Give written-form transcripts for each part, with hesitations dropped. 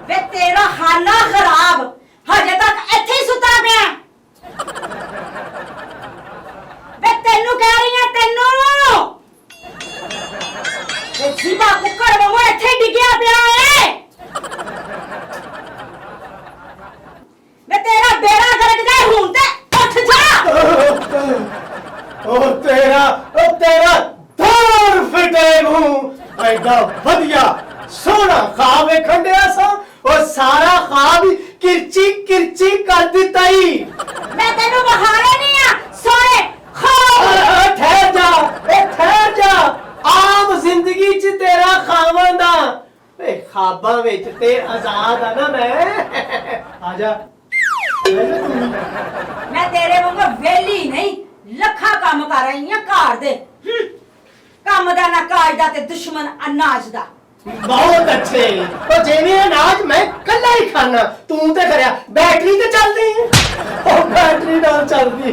वे तेरा खाना खराब हजे तक इत्थे ही सुता पिया वे तेनू कह रही है तेनू वे जीबा कुकर वांगू इत्थे ही डिग्या पिया है वे तेरा बेड़ा गर्क जाए हुण ते उठ जा ओ तेरा दौर फिटे मुंह एडा वधिया सोना खा वेखण दिया सा और सारा खाब किरची किरची कर दिता ही मैं तेनू बहारे नहीं आ सोने खा ठहर जा आम जिंदगी च तेरा खावन दा खाबां विच ते आजाद आ ना मैं आजा मैं तेरे वांगू वेली नहीं लखा काम कर रही हां घर दे काम दा ना काज दा ते दुश्मन अनाज दा बहुत अच्छे तो जिवें अनाज मैं कल्ला ही खाना तू ते करया बैटरी ते चलदी ओ बैटरी नाल चलदी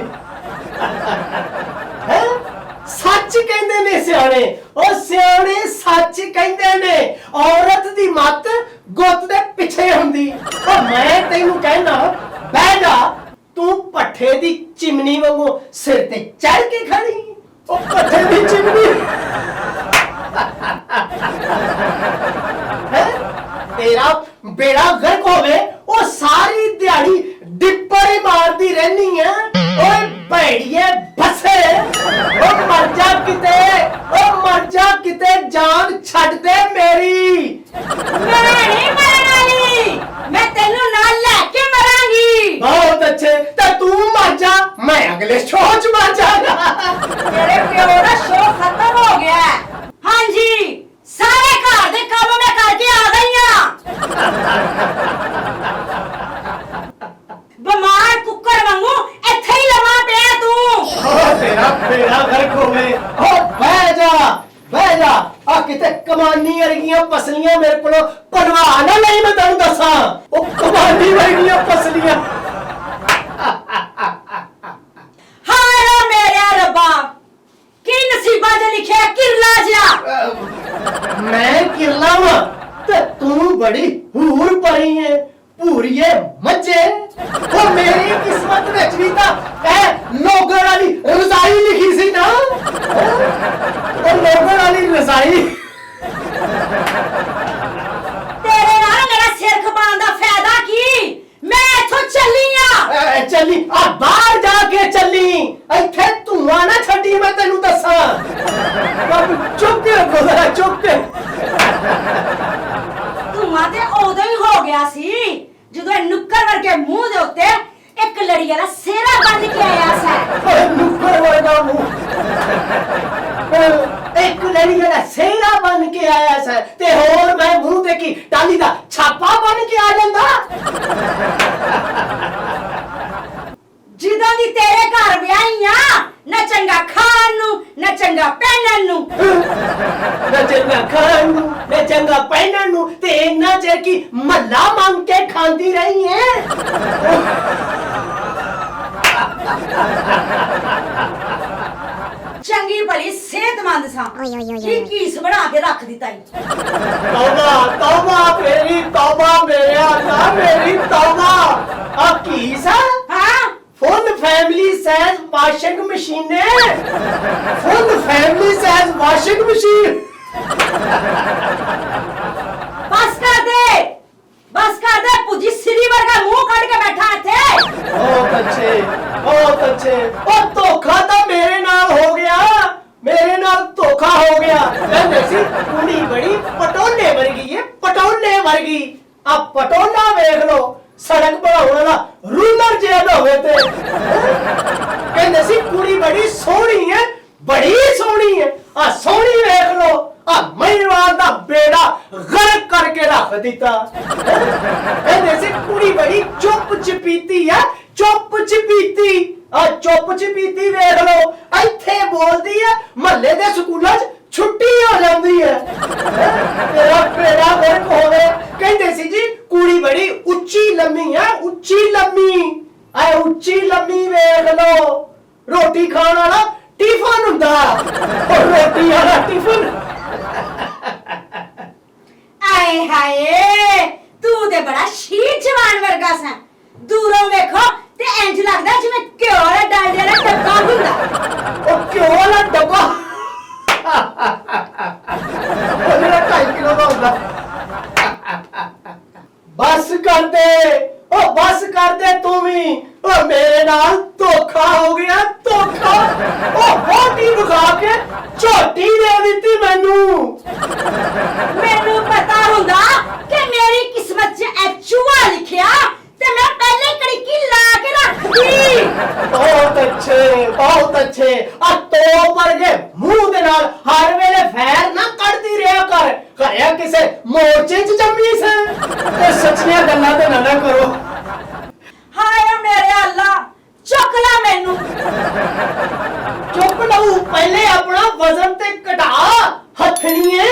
है सच कहंदे ने सियाणे ओ सियाणे सच कहंदे ने औरत दी मत गुੱਤ दे पिछे हुंदी ओ मैं तैनू कहना बह जा तू पट्ठे दी चिमनी वांगू सिर ते चढ़ के खड़ी ओ पट्ठे दी चिमनी तेरा बेड़ा गर्क होवे ओ सारी दिहाड़ी डिप्पर ही मारदी रहनी है ओए भैड़िए बसे ओ मर जा किते जान छड़ दे मेरी मैं नहीं मरन वाली मैं तेनू नाल लेके मरांगी बहुत अच्छे ते तू मर जा मैं अगले शो च मर जागा तेरे प्यो दा शो खत्म हो गया है हां जी सारे घर दे काम मैं करके आ गई हां बीमार कुकर वांगू इत्थे ही लमा पिया तू ओ तेरा बेड़ा गर्क होवे ओ बह जा आ किते कमानी वर्गियां पसलियां मेरे कोलों बनवा ना नहीं मैं तैनूं दसां ओ कमानी वर्गियां पसलियां हाय मेरे रब्बा की नसीबा च लिखिया किरला जिया मैं किरला वां ते तू बड़ी हूर परी है पूरीए मज्जे ओ मेरी किस्मत विच भी तां ए लोगण वाली रजाई लिखी सी ना ओ लोगण वाली रजाई तेरे नाल मेरा सिर खपान दा फायदा की मैं इथों चली आ चली आ बाहर जाके चली इत्थे धुआं ना छड्डी मैं तैनू दसां चुप के रखो जरा चुप के धुआं ते उदों ही हो गया सी ਜਦੋਂ ਨੁੱਕਰ ਵਰਗੇ ਮੂੰਹ ਦੇ ਉੱਤੇ ਇੱਕ ਲੜੀ ਵਾਲਾ ਸੇਰਾ ਬੰਨ ਕੇ ਆਇਆ ਸੈ ਨੁੱਕਰ ਵਰਗਾ ਮੂੰਹ ਇੱਕ ਲੜੀ ਵਾਲਾ ਸੇਰਾ ਬਣ ਕੇ ਆਇਆ ਸੈ ਤੇ ਹੋਰ ਮੈਂ ਮੂੰਹ ਤੇ ਕੀ ਟਾਲੀ ਦਾ ਛਾਪਾ ਬਣ ਕੇ ਆ ਜਾਂਦਾ ਜਿੱਦਾਂ ਦੀ ਤੇਰੇ ਘਰ ਵਿਆਹੀ ਆ ਨਾ ਚੰਗਾ ਖਾਣ ਨੂੰ ਨਾ ਚੰਗਾ ਪਹਿਨਣ ਨੂੰ ਨਾ ਚੰਗਾ ਖਾਣ ਨੂੰ ਨਾ ਚੰਗਾ ਪਹਿਨਣ ਨੂੰ ਤੇ ਇੰਨਾ ਚਿਰ ਕੀ ਮੱਲਾ ਮੰਗ ਕੇ ਖਾਂਦੀ ਰਹੀ ਹੈ ਚੰਗੀ ਭਲੀ ਸਿਹਤਮੰਦ ਸਾਂ ਕੀ ਕੀਸ ਬਣਾ ਕੇ ਰੱਖ ਦਿੱਤਾ ਈ ਤੌਬਾ ਮੇਰੀ ਤੌਬਾ ਮੇਰੇ ਅੱਲਾ ਮੇਰੀ ਤੌਬਾ ਆ ਕੀਸ ਹਾਂ full family size washing machine है full family size washing machine बस कर दे पुजी सिरी वर्गा मुंह काट के बैठा थे बहुत अच्छे और धोखा तो मेरे नाल हो गया वैसे कुड़ी बड़ी पटोले वर्गी है पटोले वर्गी अब पटोला देख लो सड़क बनाने वाला रूलर जेल होवे ते कहंदे सी कुड़ी बड़ी सोहनी है आ सोहनी देख लो आ महिवार दा बेड़ा गर्क करके रख दिता कहंदे सी कुड़ी बड़ी चुप चपीती है चुप चपीती देख लो इत्थे बोलदी है महल्ले दे स्कूलां च छुट्टी हो जाती है तेरा बेड़ा गर्क होवे कहंदे सी जी कुड़ी बड़ी उच्ची लम्मी है उच्ची लम्मी वेख लो रोटी खाने वाला टिफिन हुंदा और रोटी वाला टिफिन आए हाय तू ਤੇ ਬੜਾ ਸ਼ੀਰ ਜਵਾਨ ਵਰਗਾ ਸੈਂ ਦੂਰੋਂ ਵੇਖੋ ਤੇ ਇੰਜ ਲੱਗਦਾ ਜਿਵੇਂ ਘਿਓ ਵਾਲੇ ਡਾਲਡੇ ਦਾ ਡੱਬਾ ਹੁੰਦਾ ਉਹ ਘਿਓ ਵਾਲਾ ਡੱਬਾ ਉਹ ਮੇਰਾ 2.5 ਕਿਲੋ ਦਾ ਹੁੰਦਾ ਬਸ ਕਰ ਦੇ ਉਹ ਬਸ ਕਰ ਦੇ ਤੂੰ ਵੀ ਉਹ ਮੇਰੇ ਨਾਲ ਧੋਖਾ ਹੋ ਗਿਆ ਧੋਖਾ ਉਹ ਹੋਟੀ ਵਿਖਾ ਕੇ ਝੋਟੀ ਦੇ ਦਿੱਤੀ ਮੈਨੂੰ ਮੈਨੂੰ ਪਤਾ ਹੁੰਦਾ ਕਿ ਮੇਰੀ ਕਿਸਮਤ 'ਚ ਇਹ ਚੂਹਾ ਲਿਖਿਆ ਤੇ ਮੈਂ ਪਹਿਲੇ ਕੜਕੀ ਲਾ ਕੇ ਰੱਖਦੀ ਬਹੁਤ ਅੱਛੇ ਆ ਤੋਪ ਵਰਗੇ ਮੂੰਹ ਦੇ ਨਾਲ ਹਰ ਵੇਲੇ ਫੈਰ ਨਾ ਕੱਢਦੀ ਰਿਹਾ ਕਰ ਘਰਿਆ ਕਿਸੇ ਮੋਰਚੇ 'ਚ ਜੰਮੀ ਸੀ ਤੇ ਸੱਚੀਆਂ ਗੱਲਾਂ ਤੇ ਨਾ ਕਰੋ ਹਾਏ ਮੇਰੇ ਅੱਲਾ ਚੁੱਕ ਲੈ ਮੈਨੂੰ ਚੁੱਪ ਲਊ ਪਹਿਲੇ ਆਪਣਾ ਵਜ਼ਨ ਤੇ ਘਟਾ ਹੱਥਣੀਏ